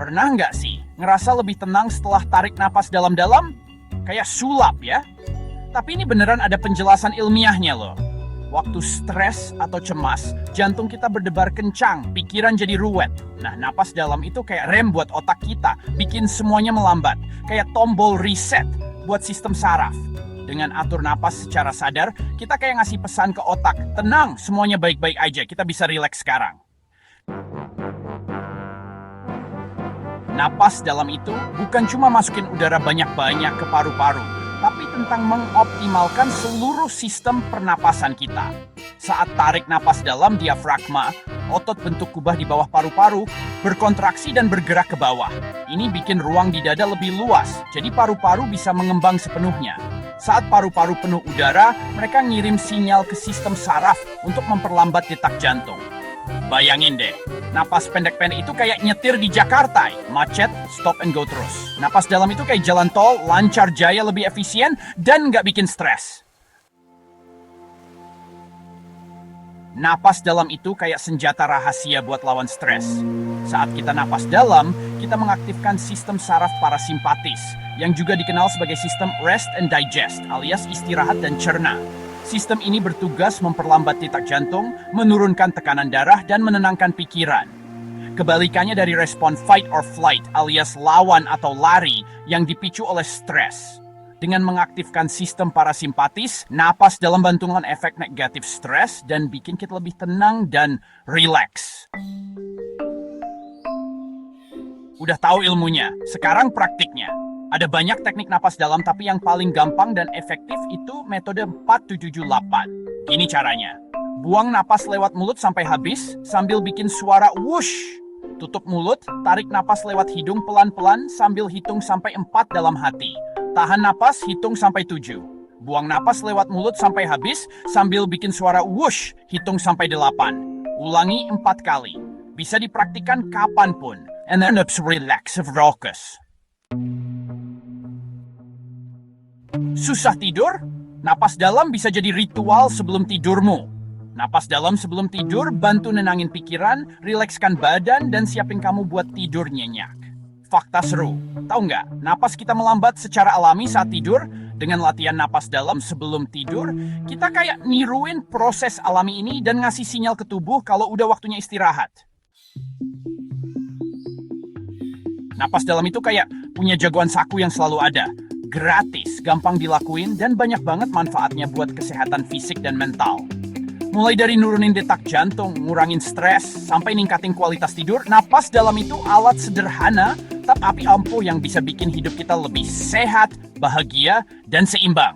Pernah nggak sih ngerasa lebih tenang setelah tarik napas dalam-dalam? Kayak sulap ya. Tapi ini beneran ada penjelasan ilmiahnya loh. Waktu stres atau cemas, jantung kita berdebar kencang, pikiran jadi ruwet. Nah, napas dalam itu kayak rem buat otak kita, bikin semuanya melambat. Kayak tombol reset buat sistem saraf. Dengan atur napas secara sadar, kita kayak ngasih pesan ke otak, tenang, semuanya baik-baik aja, kita bisa rileks sekarang. Napas dalam itu bukan cuma masukin udara banyak-banyak ke paru-paru, tapi tentang mengoptimalkan seluruh sistem pernapasan kita. Saat tarik napas dalam, diafragma, otot bentuk kubah di bawah paru-paru, berkontraksi dan bergerak ke bawah. Ini bikin ruang di dada lebih luas, jadi paru-paru bisa mengembang sepenuhnya. Saat paru-paru penuh udara, mereka ngirim sinyal ke sistem saraf untuk memperlambat detak jantung. Bayangin deh, napas pendek-pendek itu kayak nyetir di Jakarta, macet, stop and go terus. Napas dalam itu kayak jalan tol, lancar jaya, lebih efisien, dan nggak bikin stres. Napas dalam itu kayak senjata rahasia buat lawan stres. Saat kita napas dalam, kita mengaktifkan sistem saraf parasimpatis, yang juga dikenal sebagai sistem rest and digest, alias istirahat dan cerna. Sistem ini bertugas memperlambat detak jantung, menurunkan tekanan darah, dan menenangkan pikiran. Kebalikannya dari respon fight or flight alias lawan atau lari yang dipicu oleh stres. Dengan mengaktifkan sistem parasimpatis, napas dalam bantuan efek negatif stres dan bikin kita lebih tenang dan rileks. Udah tahu ilmunya, sekarang praktiknya. Ada banyak teknik napas dalam, tapi yang paling gampang dan efektif itu metode 4-7-8. Gini caranya. Buang napas lewat mulut sampai habis sambil bikin suara whoosh. Tutup mulut, tarik napas lewat hidung pelan-pelan sambil hitung sampai 4 dalam hati. Tahan napas, hitung sampai 7. Buang napas lewat mulut sampai habis sambil bikin suara whoosh, hitung sampai 8. Ulangi 4 kali. Bisa dipraktikkan kapanpun. And then relax of raucous. Susah tidur? Napas dalam bisa jadi ritual sebelum tidurmu. Napas dalam sebelum tidur bantu nenangin pikiran, rilekskan badan, dan siapin kamu buat tidur nyenyak. Fakta seru, tahu nggak? Napas kita melambat secara alami saat tidur. Dengan latihan napas dalam sebelum tidur, kita kayak niruin proses alami ini dan ngasih sinyal ke tubuh kalau udah waktunya istirahat. Napas dalam itu kayak punya jagoan saku yang selalu ada. Gratis, gampang dilakuin, dan banyak banget manfaatnya buat kesehatan fisik dan mental. Mulai dari nurunin detak jantung, ngurangin stres, sampai ningkatin kualitas tidur, napas dalam itu alat sederhana, tapi ampuh yang bisa bikin hidup kita lebih sehat, bahagia, dan seimbang.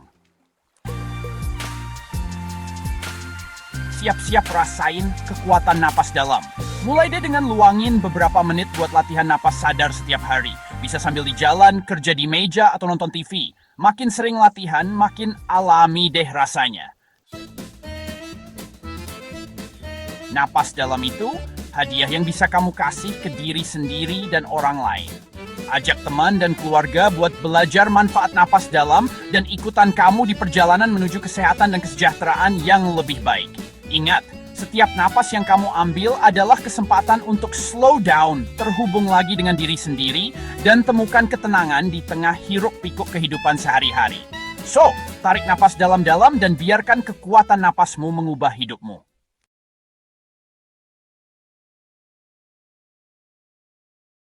Siap-siap rasain kekuatan napas dalam. Mulai deh dengan luangin beberapa menit buat latihan napas sadar setiap hari. Bisa sambil di jalan, kerja di meja, atau nonton TV. Makin sering latihan, makin alami deh rasanya. Napas dalam itu, hadiah yang bisa kamu kasih ke diri sendiri dan orang lain. Ajak teman dan keluarga buat belajar manfaat napas dalam dan ikutan kamu di perjalanan menuju kesehatan dan kesejahteraan yang lebih baik. Ingat, setiap napas yang kamu ambil adalah kesempatan untuk slow down, terhubung lagi dengan diri sendiri, dan temukan ketenangan di tengah hiruk-pikuk kehidupan sehari-hari. So, tarik napas dalam-dalam dan biarkan kekuatan napasmu mengubah hidupmu.